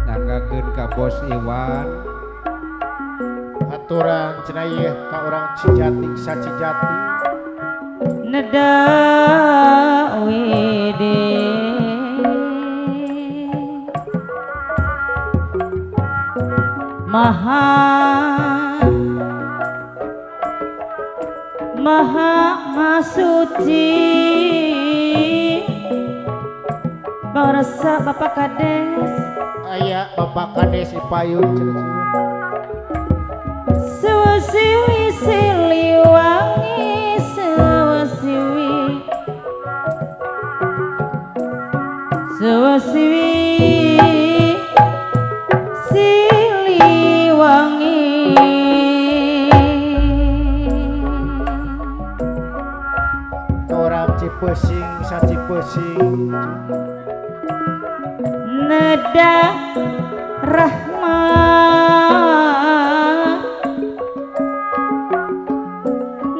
nganggakeun ka Bos Iwan aturan cenah ieu ka urang Cijati sacijati neda wede maha suci Barasa Bapak Kades aya Bapak Kades Ipayun cenah Sewasiwi siliwangi Sewasiwi siliwangi orang Cipesing sacipesing neda rahma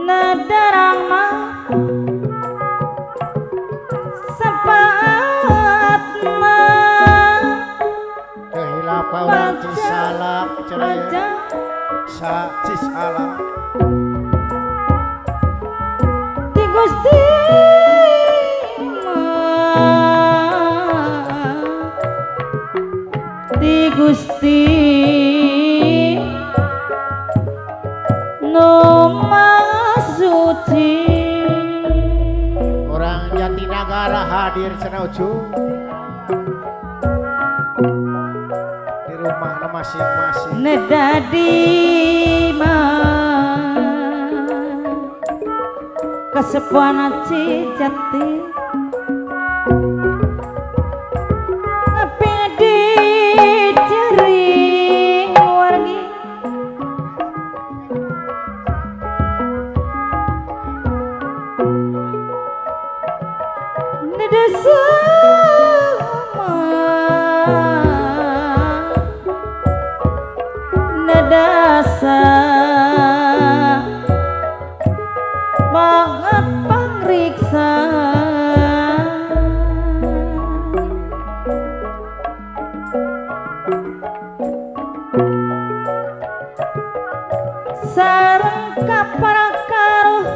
neda rahma sapaatna kehilaf ka urang Cisalak cenah ieu sa Cisalak di Gusti di Gusti Noma suci orang Jatinagara hadir cenah ucu di rumahna masing-masing nedadi mah kesepuan Cijati Nedasa banget pangriksa sareng kaparakaruh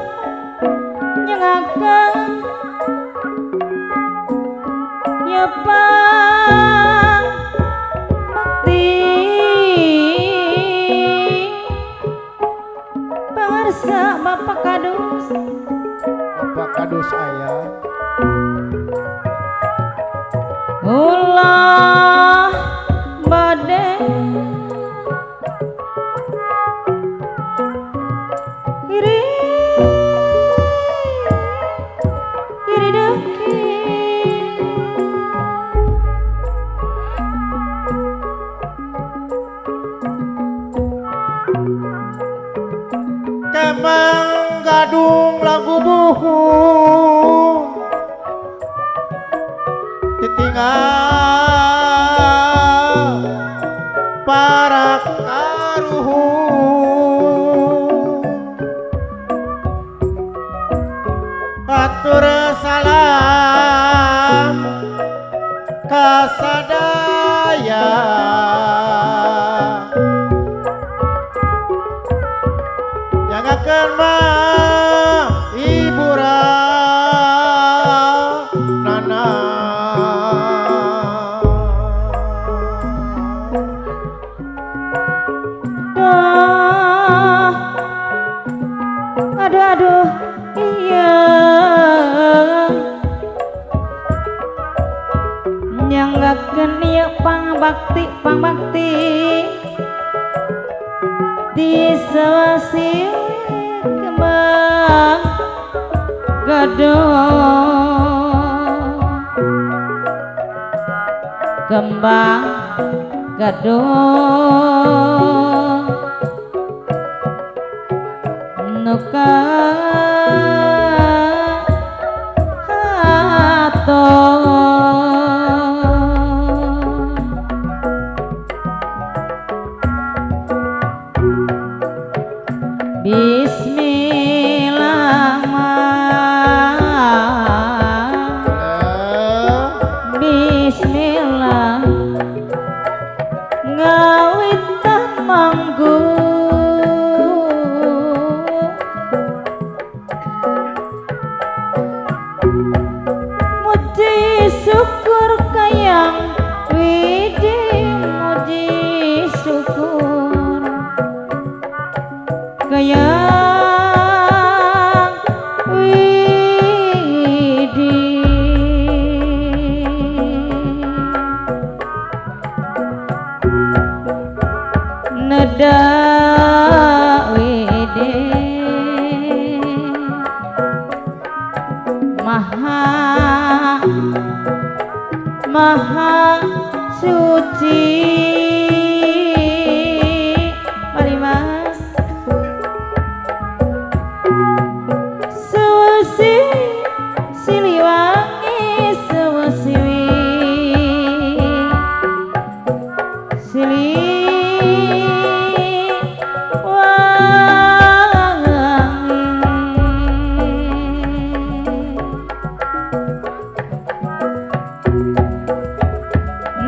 nyengakeun nyepang bakti pangarsa Bapak Kadus Bapak Kadus aya ulah bade iri deki Kemang gadung lagu buhung ditinggal para karuhung atur salam kasadaya jangakeun mah hiburanana aduh iya nyanggakeun ieu pangbakti di sawasi kembang gadung nuka Bismillah maha suci. Mari mas susi siliwangi susiwi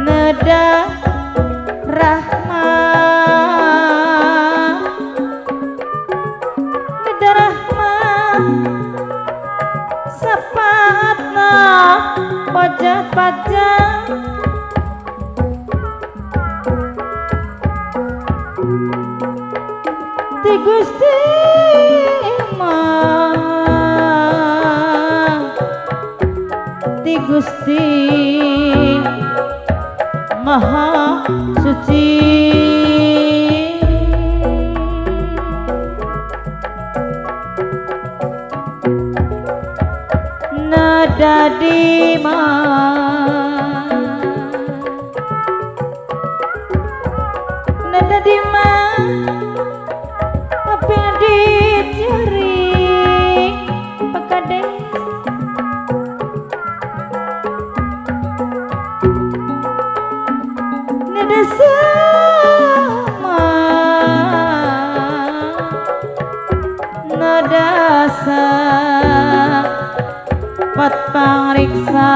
nada rahma sapatna pajak-pajak Ti Gusti Ti Gusti Maha Suci. Nada di nada di apa yang dicari pakades nada sama nada pat pangriksa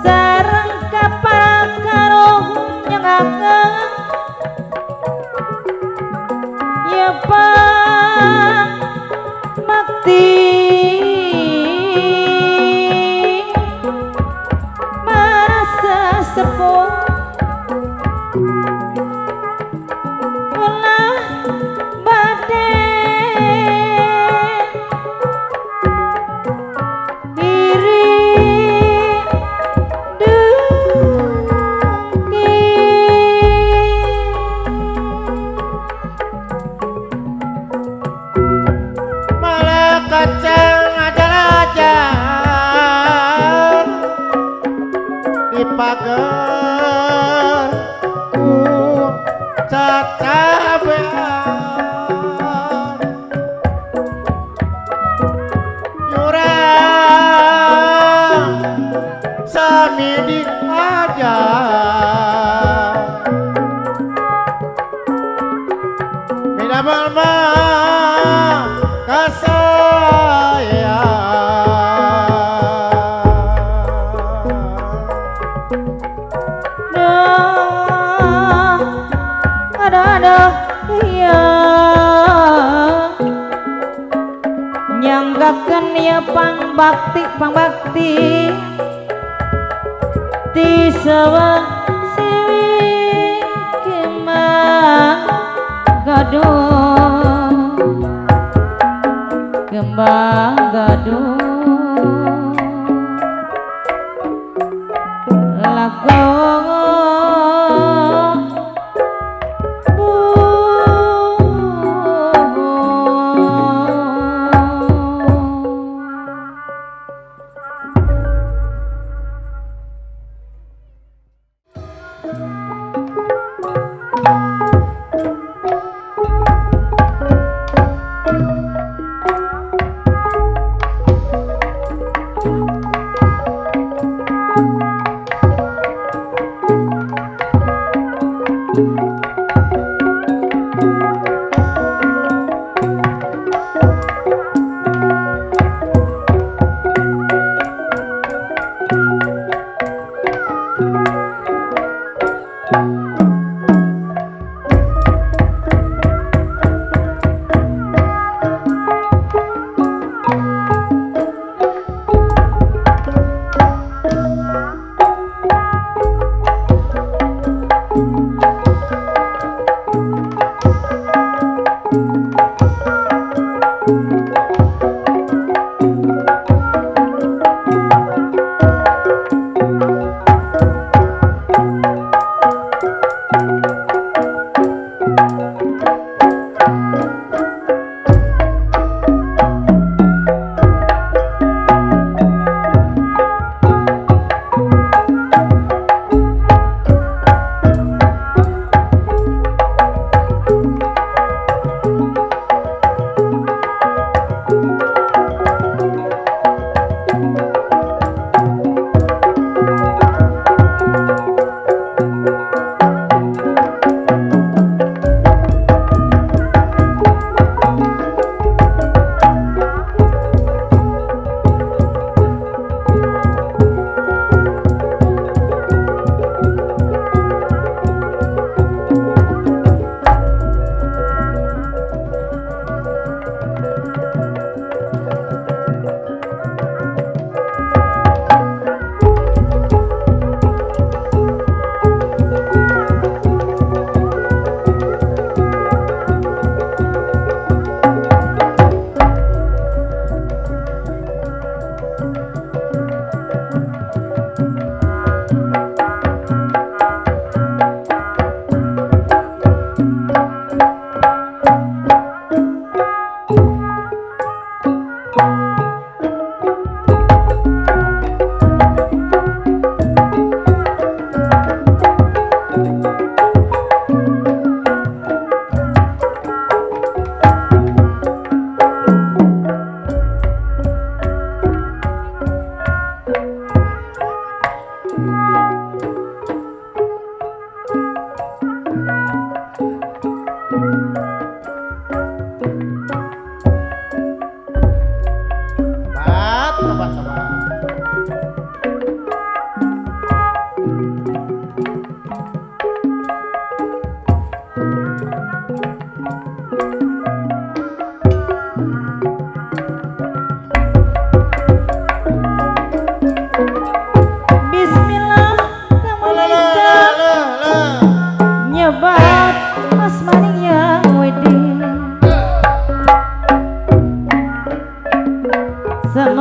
sareng kapal karo nyengaken ya pang makti marasa sepuh pagar ku cacabean nyurang sami di aja beda balma kasaya nyanggaken ya pang bakti ti sawang siwi kembang gaduh lagu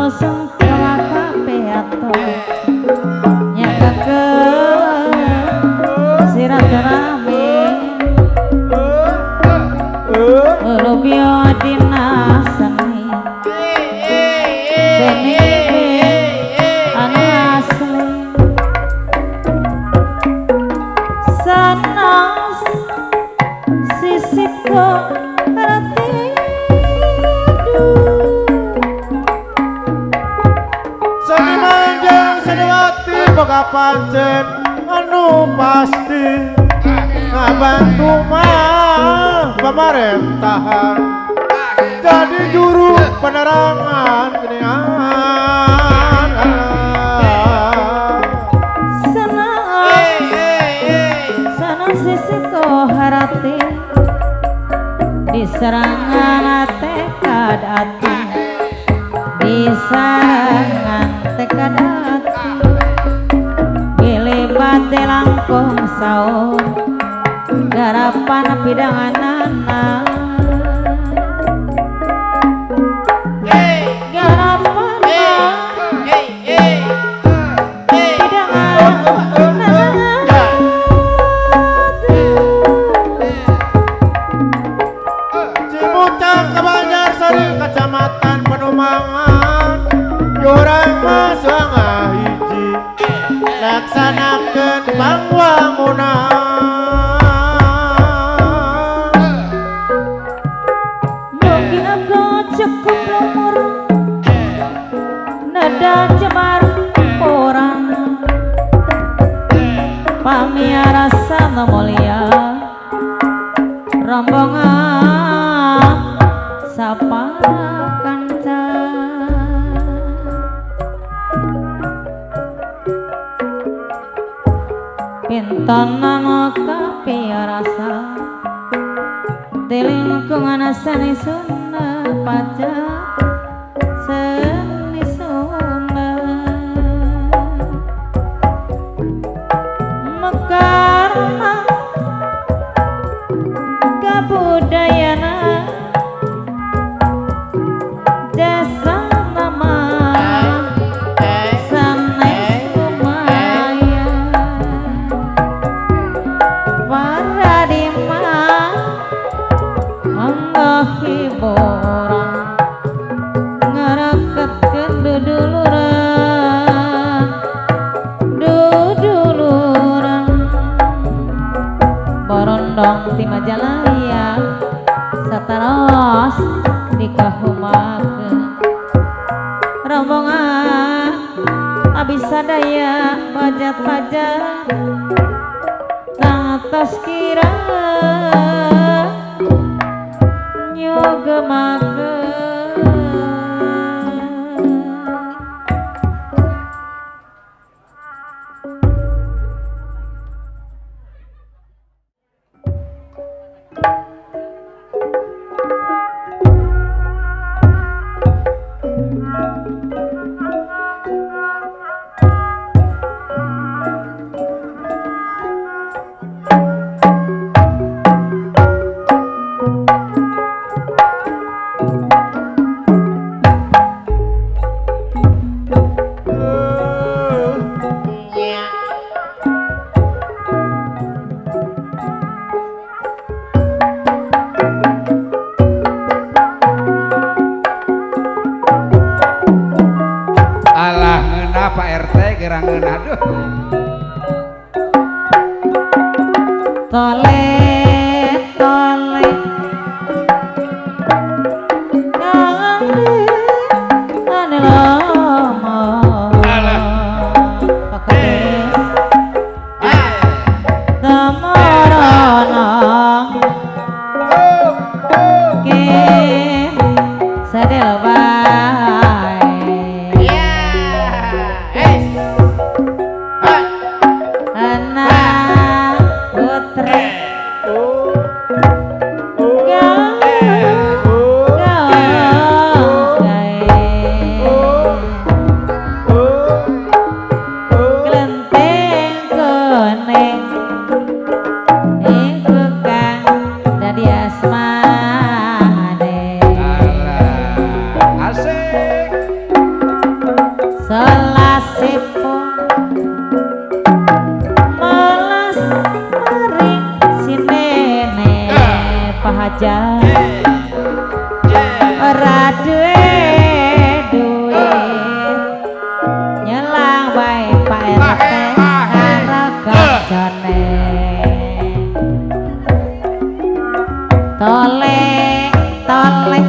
lusung kelaka peato nyaka ke silaturahmi lubio dina seni seni anu asli sanas sisiko hati boga pancen anu pasti ngabantu mah pemerintahan jadi juru penerangan genian senang sisiko harati diserangan tekad hati diserangan tekad hati bate langkung saur garapan pidanganana garapan pidanganana Cibucang ke Banjarsari Kecamatan Penumangan Jurang Masanga hiji laksanakeun pangwangunan mugi aku cukup lumur nada cemar orang pamiara sana mulia rombongan sapa kanca pintonan kapiarasa di lingkungan seni Sunda pajak seni Sunda mekarna kabudayana jasa nama sanes kumaya waradima hiburan ngaraketkeun duduluran borondong ti Majalaya sataros dikahumakeun rombongan abdi sadaya pajat-pajat ngatos kira nyogemakeun Pak RT gerangan aduh tole ane lama pakedes tamorana ke sadel bae pahajar ora duwe duit nyelang bae Pak RT karo kancane tolek tolek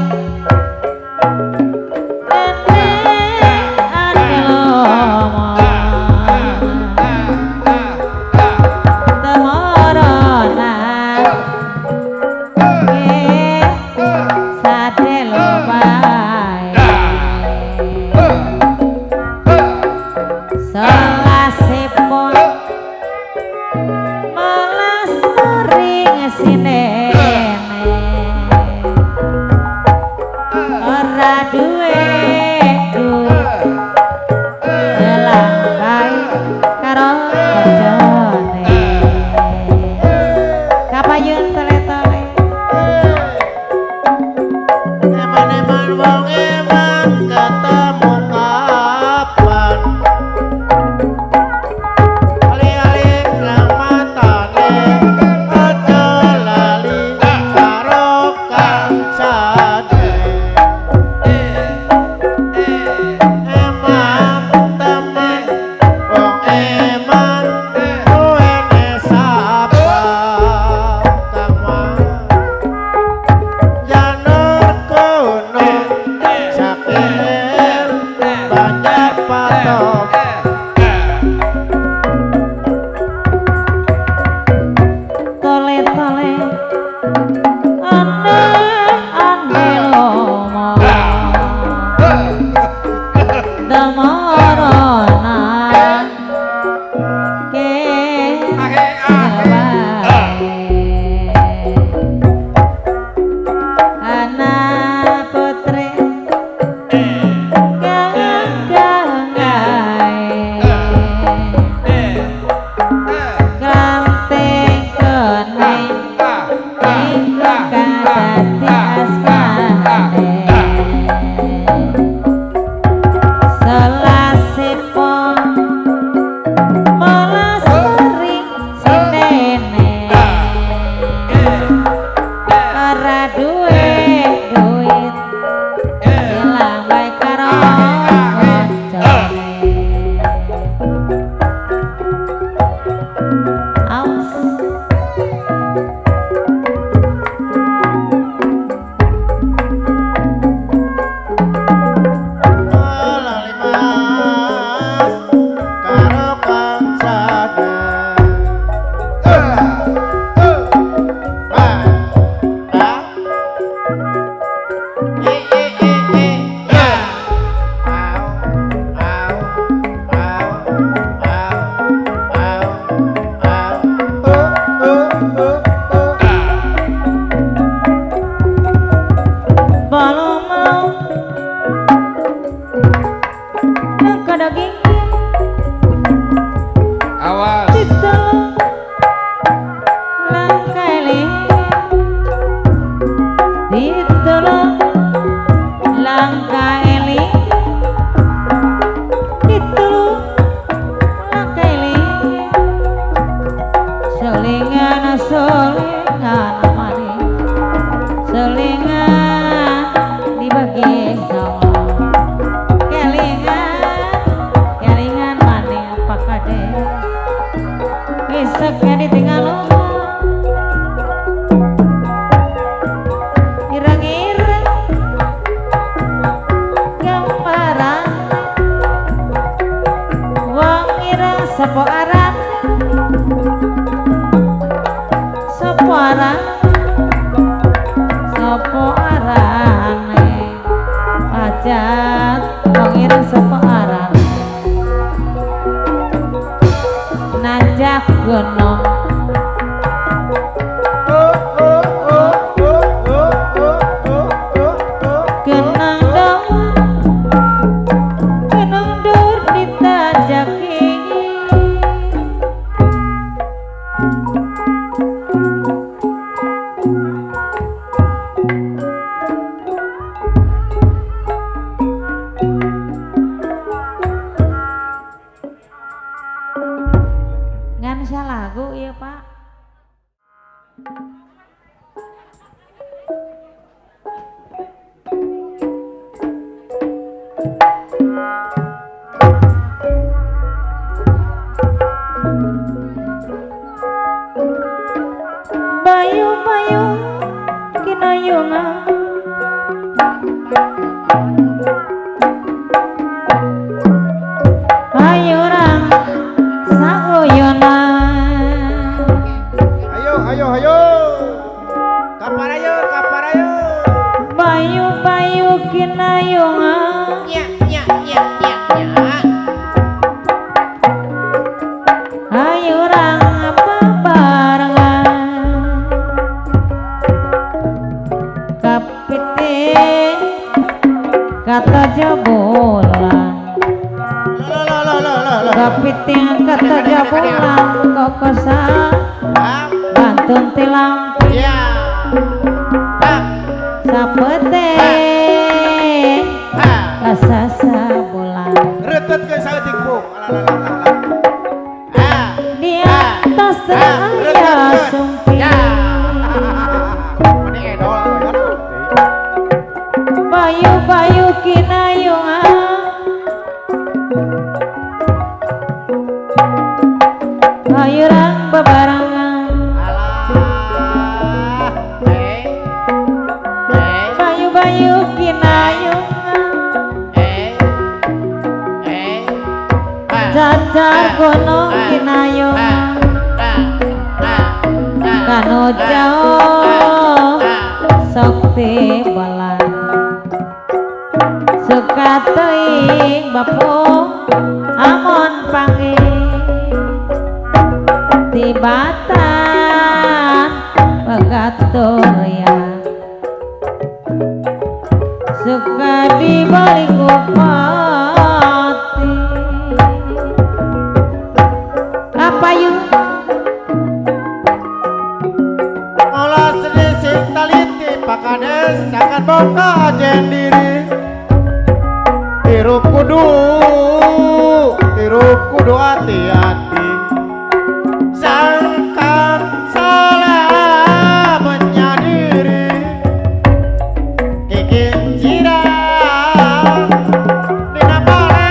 Sopo aran Sopo aran Sopo Hayurang sauyonan Ayo kaparayo bayu-bayu kinayungan hayurang bebarengan kapiting kata jabulan kapiting kata jabulan kokosa bantun tilam sapete kasasa bulan retet ke saeutik bu di atas saya sumpit bayu-bayu kinayungan hayurang bebarengan bayu-bayu kinayungan jajar gunung kinayungan kanu jauh sakti balan suka teuing bapung amon panggih tibatan pegatoya suka dibalik upati apa yuk olah sedisik taliti pakades sangat boka ajen diri hirup kudu hati-hati sangkan salah menyadiri kikin cirang dina balik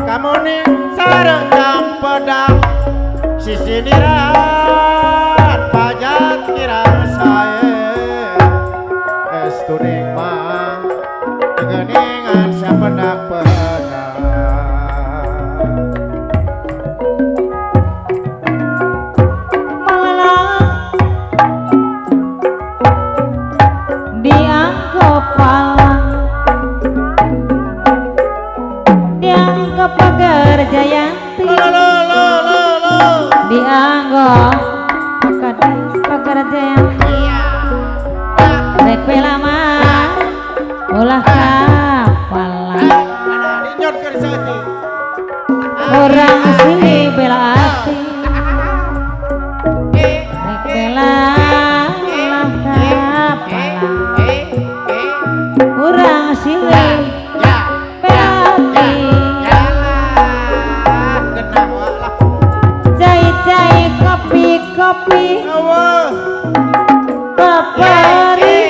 kamunin sareng jam pedang sisi nirat pajak kirang sae estuning mah geningan sapendak pendak malah dianggap palang dianggap pagar jayanti dianggap pagar jayanti rek lama ulah kapalan dinyot ke saeutik orang sini bela hati rek bela ulah kapalan orang sini bela hati cai-cai kopi-kopi papari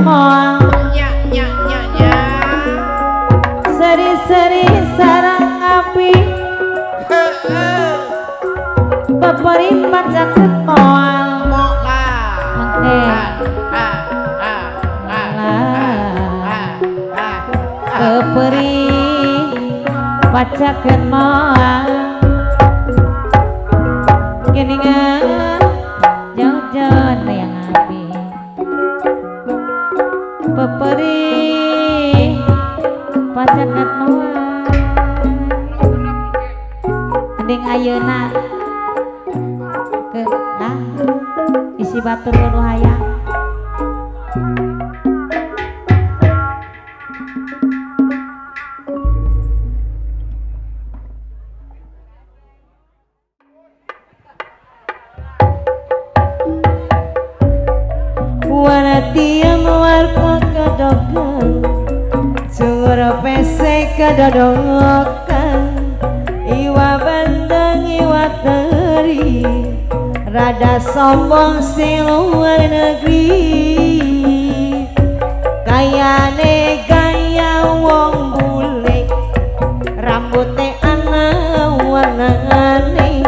moal seri-seri sarang api papari pacaket moal keperi pacaket moal geningan jauh-jauh yang api peperi pacaket moal ading ayeuna ke isi batur nu hayang Wanatiam warga kadokan Sura pesek kadodokan Iwa bandeng iwa teri Rada sombong si luar negeri Kayane gaya wong bule Rambutnya anak warna aneh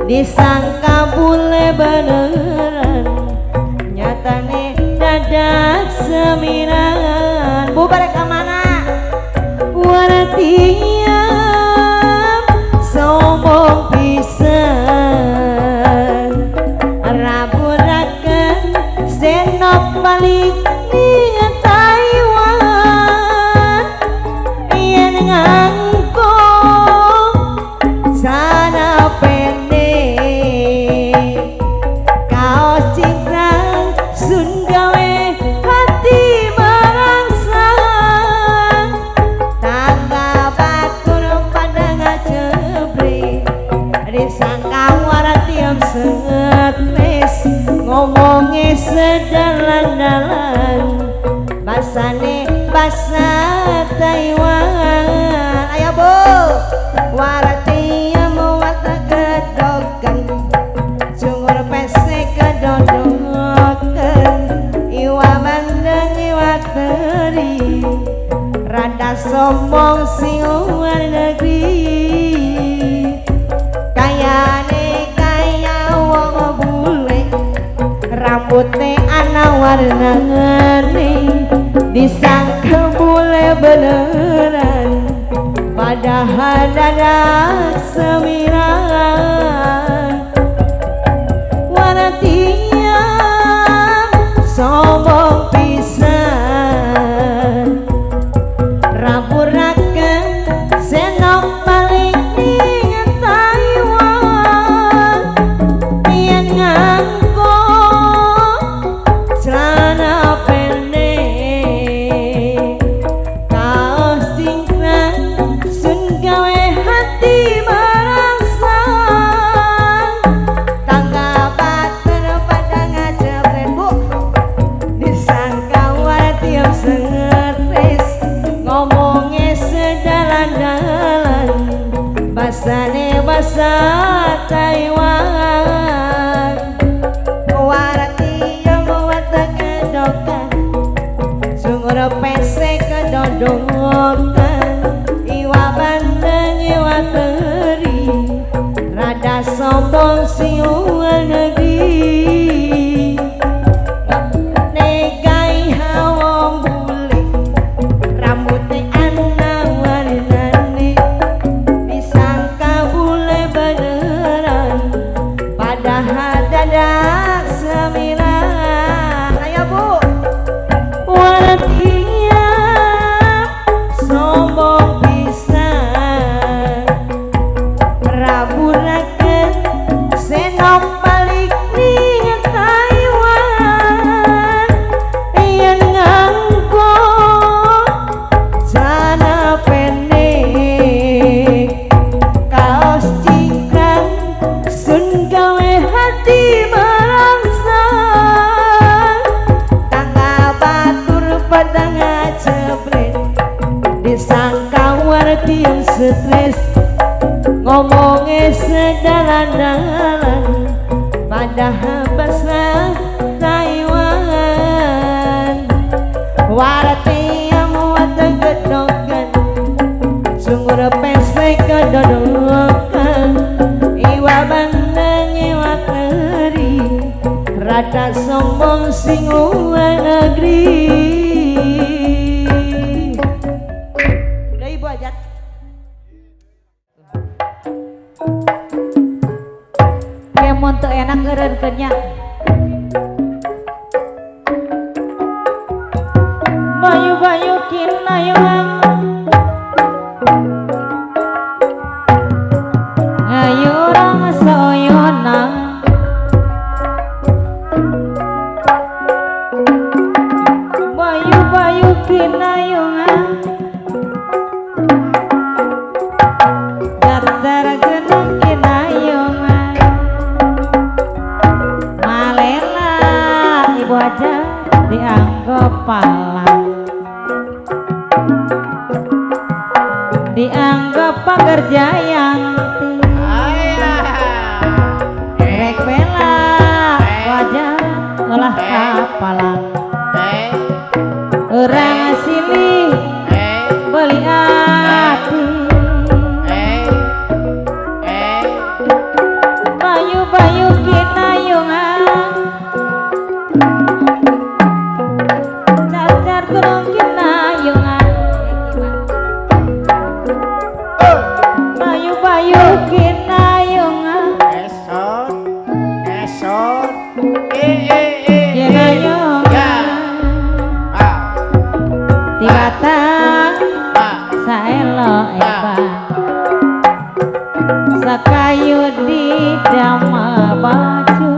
Disangka bule bener somonge sedalan-dalan basane basa Taiwan. Ayo Bu warati muat gedogan sungur pesek kedodokan iwa bandeng iwa teri rada sombong sing luar negeri kayane kaya wong bule rambutnya ana warna-warni disangka bule beneran padahal dadak semiran waratinya sombong pisan raburakan senok balik ning Taiwan yang nganggo celana pendek kaos cingkrang sun gawe hati merangsang tangga bater pada ngajebret Bu disangka warati yang sengetes ngomongnya sedalan-dalan basane basa Taiwan warati yang buat kedokan sungur pesek kedodokan iwa bandeng iwa teri rada sombong si luar negeri negai hawang bule rambutnya ana warnane disangka bule beneran padahal dadak semiran. Ayo Bu waratinya sombong pisan raburakeun senok balik ning Taiwan yen nganggo celana pendek kaos cingkrang sun gawe hati merangsang tangga batur pada ngajebret disangka warti yang stres ngomongnya sedalan-dalan padahal basa Taiwan warti yang muat gedogan sungur pesek kedodokan iwa bandeng iwa teri rada sombong sing luar negeri. Udah Ibu ajat kemon teu enak eureunkeunnya bayu-bayu kinayungan ngayurang soyonang bayu-bayu kinayungan datar geneng kinayungan malela ibu aja dianggap palang dianggap pekerja yang rek bela wajah olah kapalang orang silih beli hati bayu-bayu kinayungan car-car gerung kinayungan bayu-bayu kinayungan esot kinayungan tibatang saelo eban sakayu di dama baju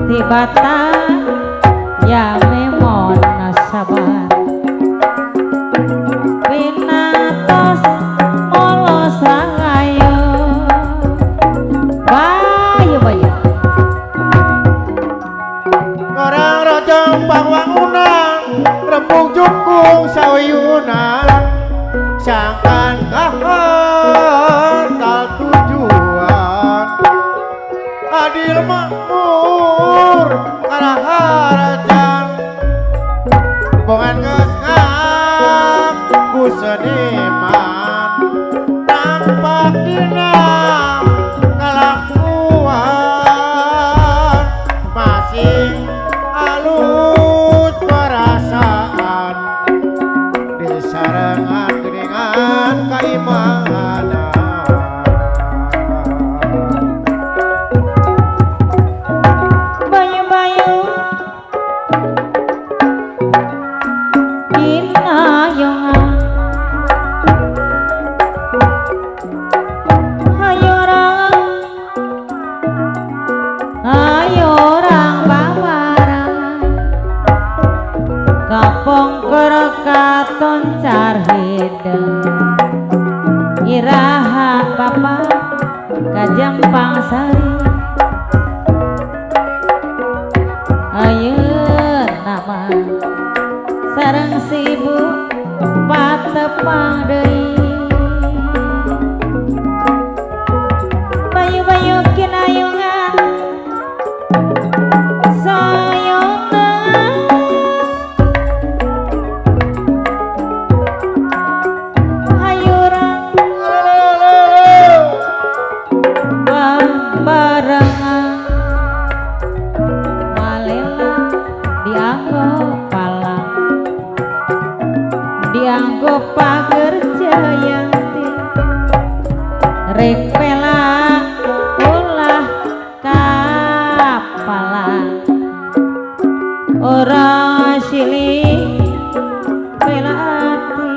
tibatang ya memon nasaban pinatos molo sangayo bayu-bayu adil makmur kana harajang bongan geus ngaku seniman nampak dina kalakuan masing alus perasaan disarengan geningan kaimanan bayu-bayu kinayongan ayo orang babarang kapong kerekaton carhideng iraha papa kajampang sari ayeuna nama sareng sibu patepang deui bayu-bayu kinayungan sayongan hayurang barengan malela dianggo palang dianggo pager jayanti rek pela ulah kapalan ora silih bela ati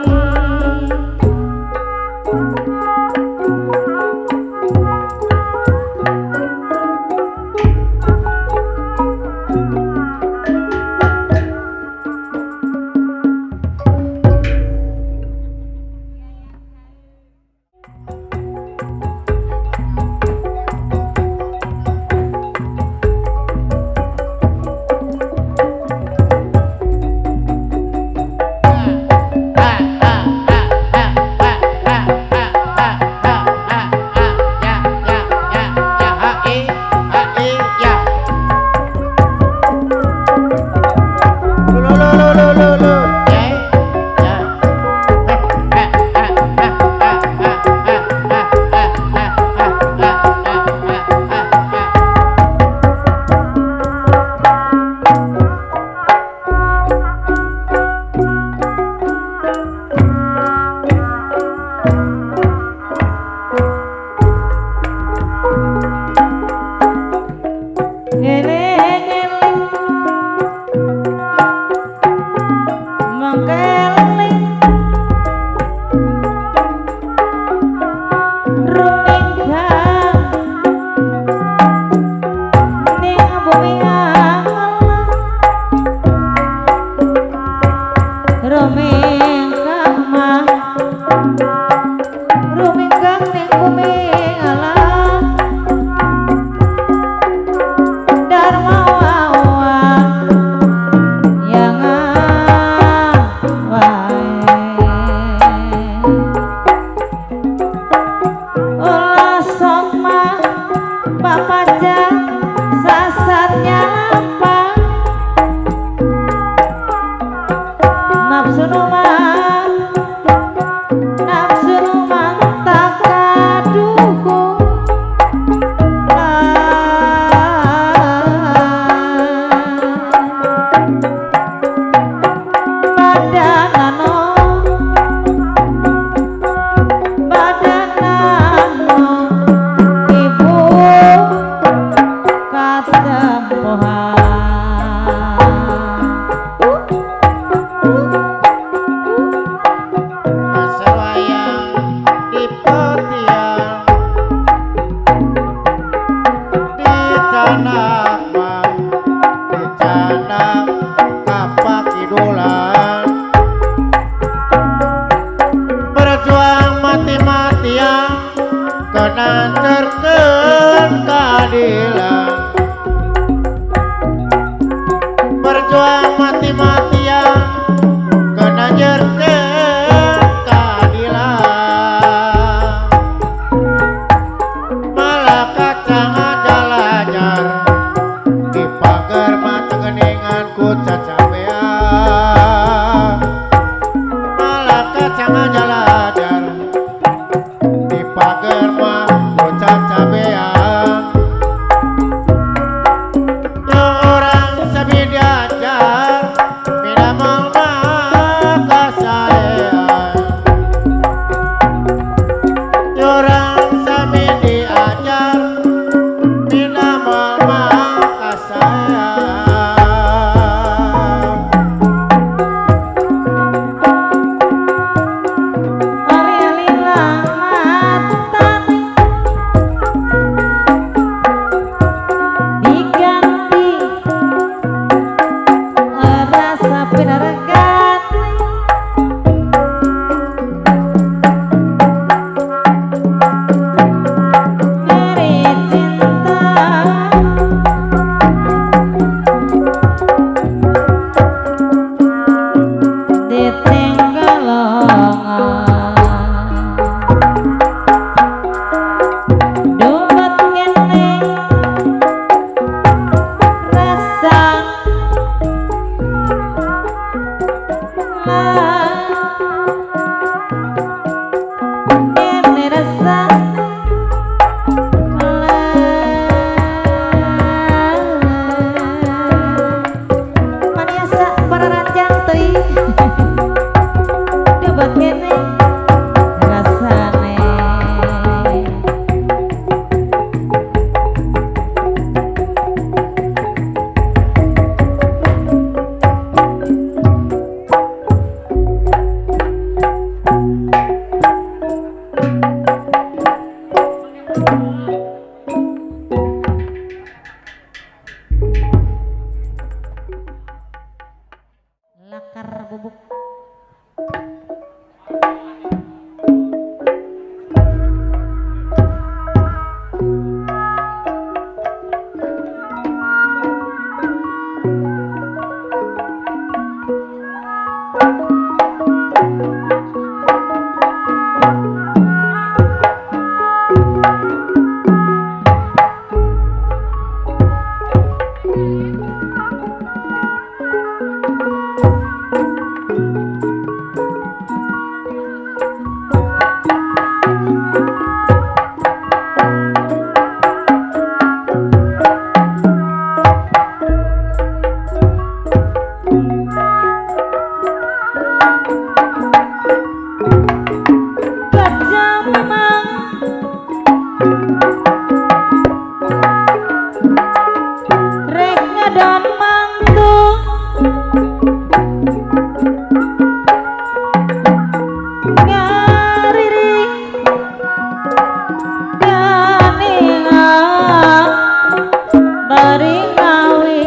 nancerkeun keadilan, berjuang mati-matian kenancerkeun keadilan, malah kacang aja bari ngawi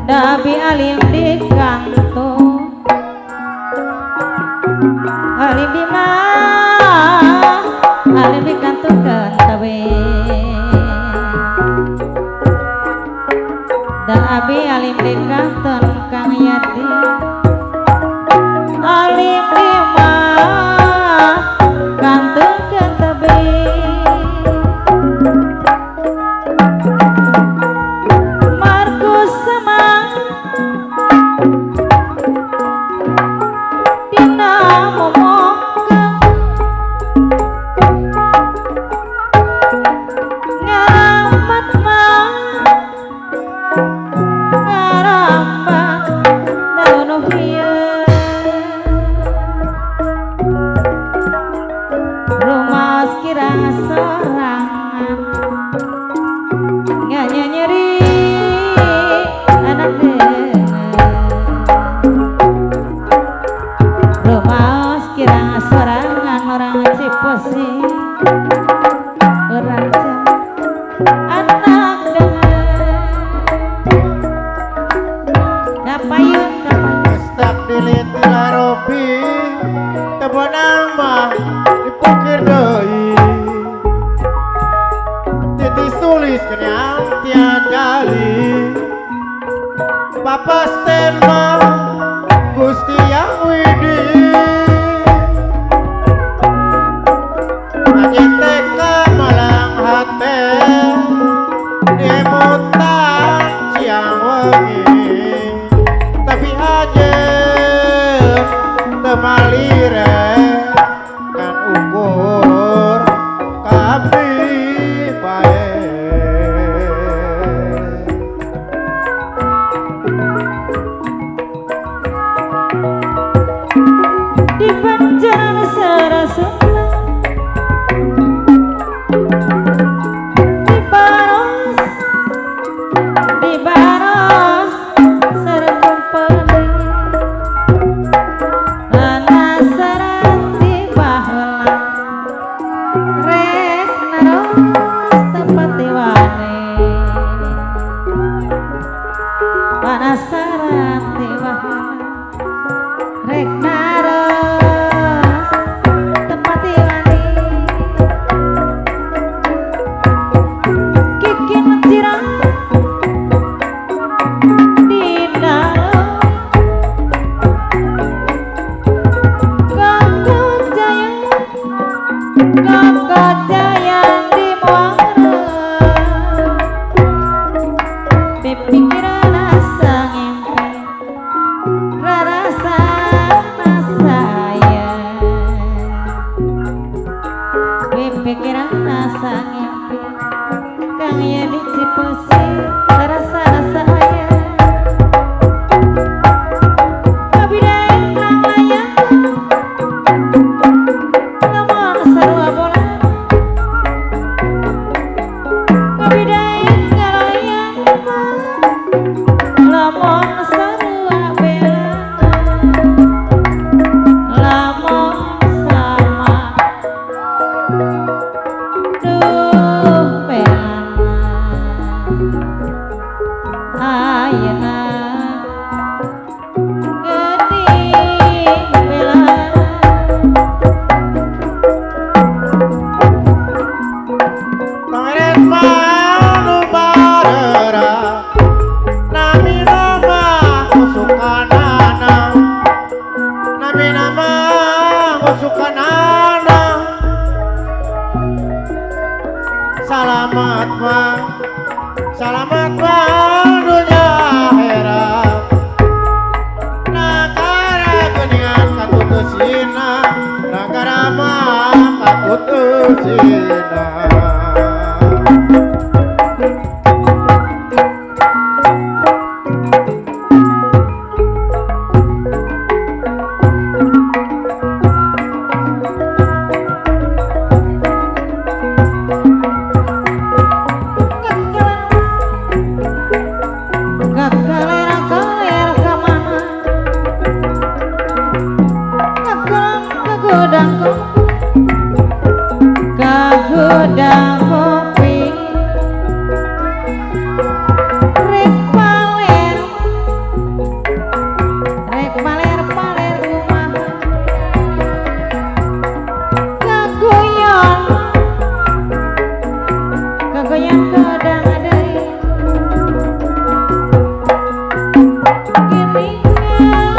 dabi alim di kantung alim di mah alim di kantung kentawe dabi alim di kantung kang yati alim di mah kantung kentawe Markus Semang dina momongkang ngaramat mah ngaramat daun hieu rumah kirang sorangan nyeri anak rumah kirang sorangan orang Ciposi orang anak kapayun Stak diliti larobi tebenang mah dipukir deui titis tulis kenyang tiap kali papas mah Gusti yang widi ngajiteka malang hate dimutan siang wengi tapi aja temalire kan ukur kabdi bae di panjang sarasuna di baros sareng peli anasaran di baheula rek naros tempat diwane panasaran di baheula rek naros tempat diwane kikin cirang di dalam Kakak Jaya di muara pipikiran asa ngimpi rasa sayang pipikiran asa ngimpi kang ya di Ciposi rasa sayang kabidai lang layang lamun sarua bola kabidai ngalayang lamun sarua bela lamun sama duh bela ayeuna geuning bela Pangeran manu barera nami nama usukanana nami nama usukanana salamat dunia akhirat nagara geningan kaputusina nagara mah kaputusina Gagalera galer ka mana godang kopi rek paler rumah kagoyan godang adai gini godang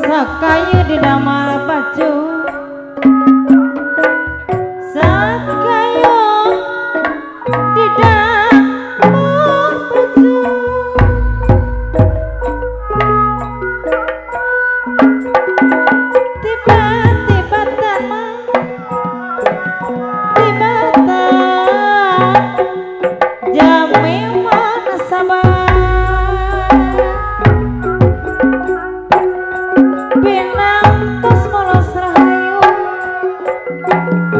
sakayu di damal baju sakayu di damal baju tiba-tiba teman tiba-tiba jami mana sabar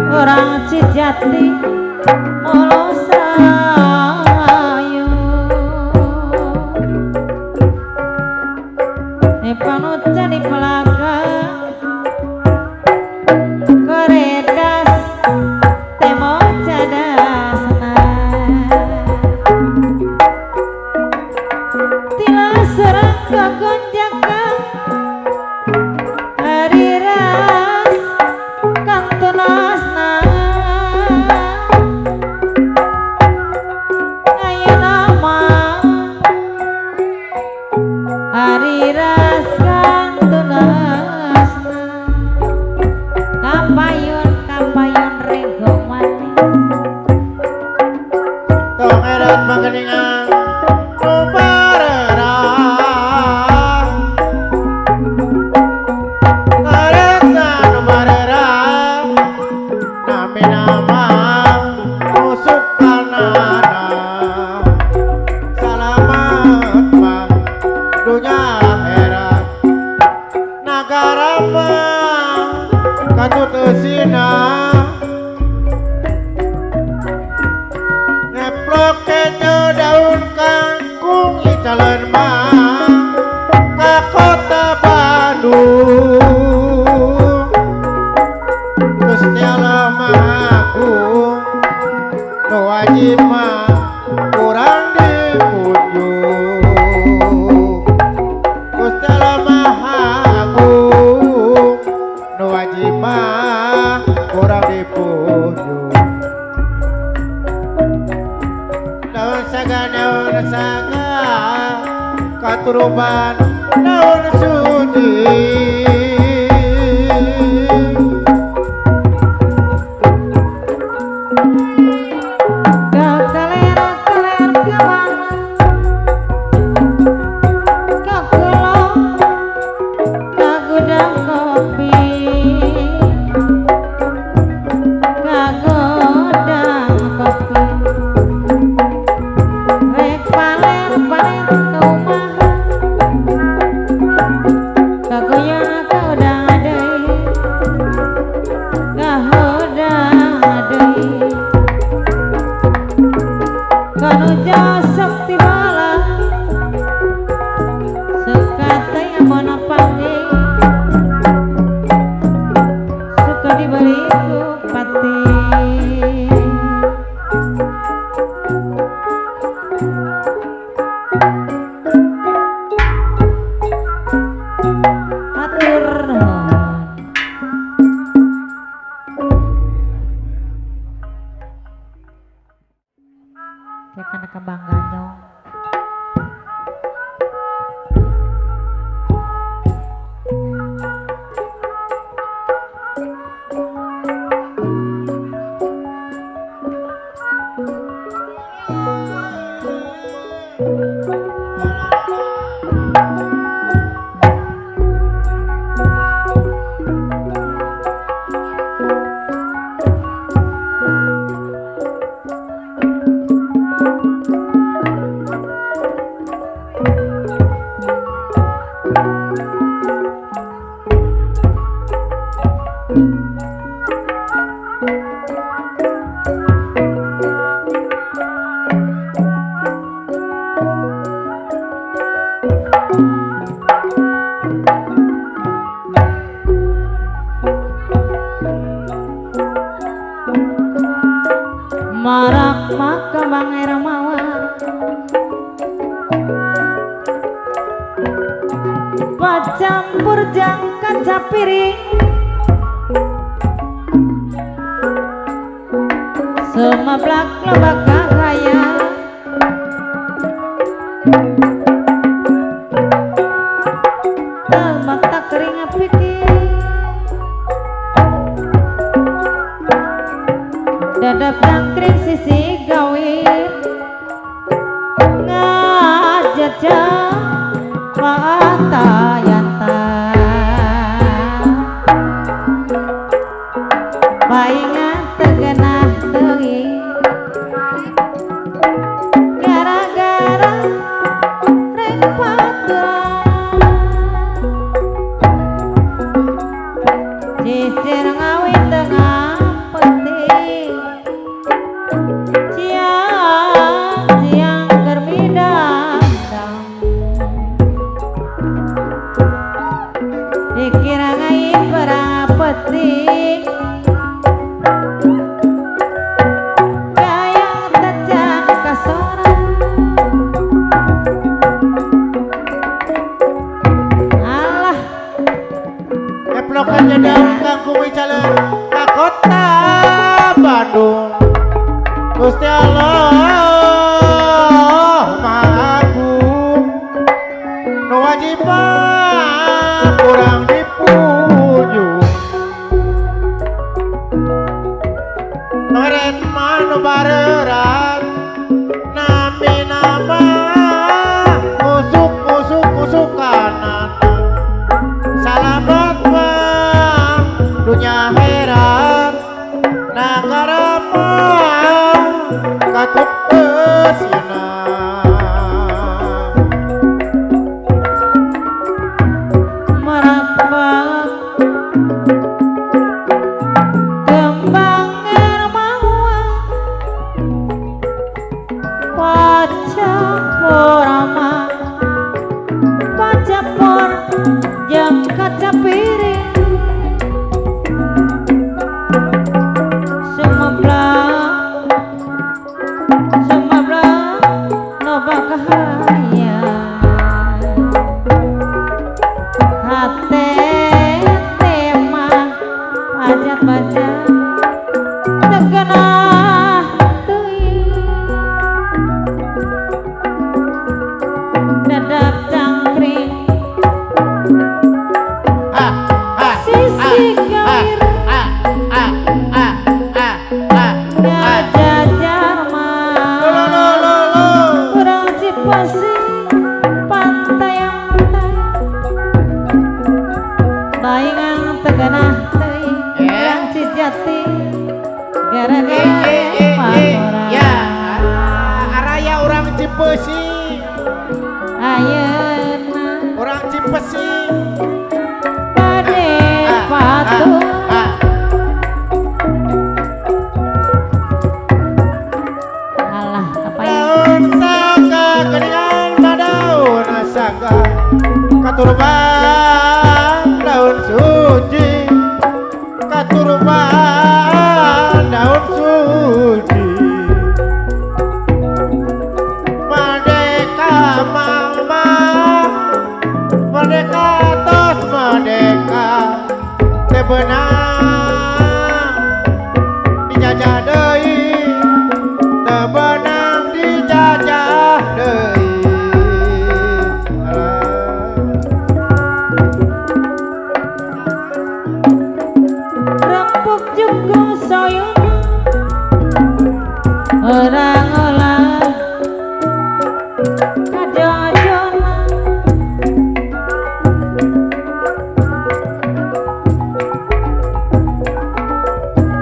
orang Cijati molos rayu panuca di belakang koredas temo cadasna tila serang kegonjakan hari ras kantonasna ayo nama hari ras kantonasna kapayun rego manis tong erat mangkeningan nubarera kareta nubarera nami nama musuk kanana salamat bang dunya akhirat nagara mah katut eusina ngeplok kejo daun kangkung icalen mah ka kota Bandung Gusti Allah Maha Agung nu wajib mah kurang dipunjung Gusti Allah Maha Agung nu wajib mah kurang dipunjung daun saga katuruban daun suci Kagoyan tanda kebanggaan. Marak maka bangera mawar pacampur jangka capiri semablak loba kahaya telmak tak kering pikir dadap jangkrik sisi gawir ngajajah patayanta paingan tegenah teuing gara-gara rek paturan cicir ngawin tengah penting siang germidang dikira ngain perang peting gayang tajam kasoran alah Eplokan jedang kangkung wicaler ka kota Bandung Gusti Allah Maha Agung nu wajibah kurang dipuju Noret manu barerat nami nama musuk kanan salamat mah dunya heran nagara mah katup kesinan merapat kembang ermawa pacapurama pacapur jam kaca piring semablah loba kahaya hate tema pajat baca tegenah teuing dadap cangkring sisi gawir ngajajar mah kurang cipasi pantai yang taingan tegenah teuing kurang cijati gara-gara patoran ya araya orang Cipeusi ayeuna orang Cipeusi pade patur alah apa ini daun sangga keningan madaun sangga katurban daun suci katurban daun suci merdeka mama merdeka tos merdeka tebenang dijajah deui tebenang dijajah tuku soyong orang olah kadojona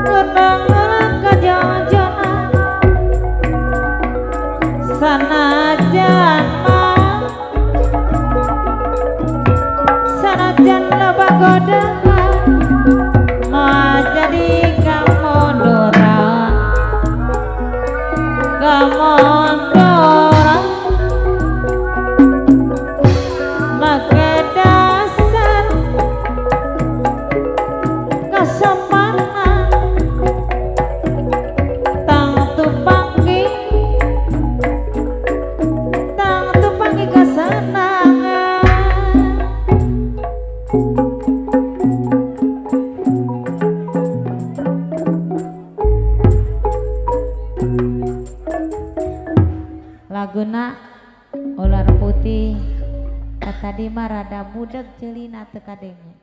orang olah kadojona sanajan sanajan lebagodahan mau jadi kamondoran kamondoran make dasar kasopanan tang tupangi kasanangan laguna ular putih tadi mah rada budeg ceulina teu kadenge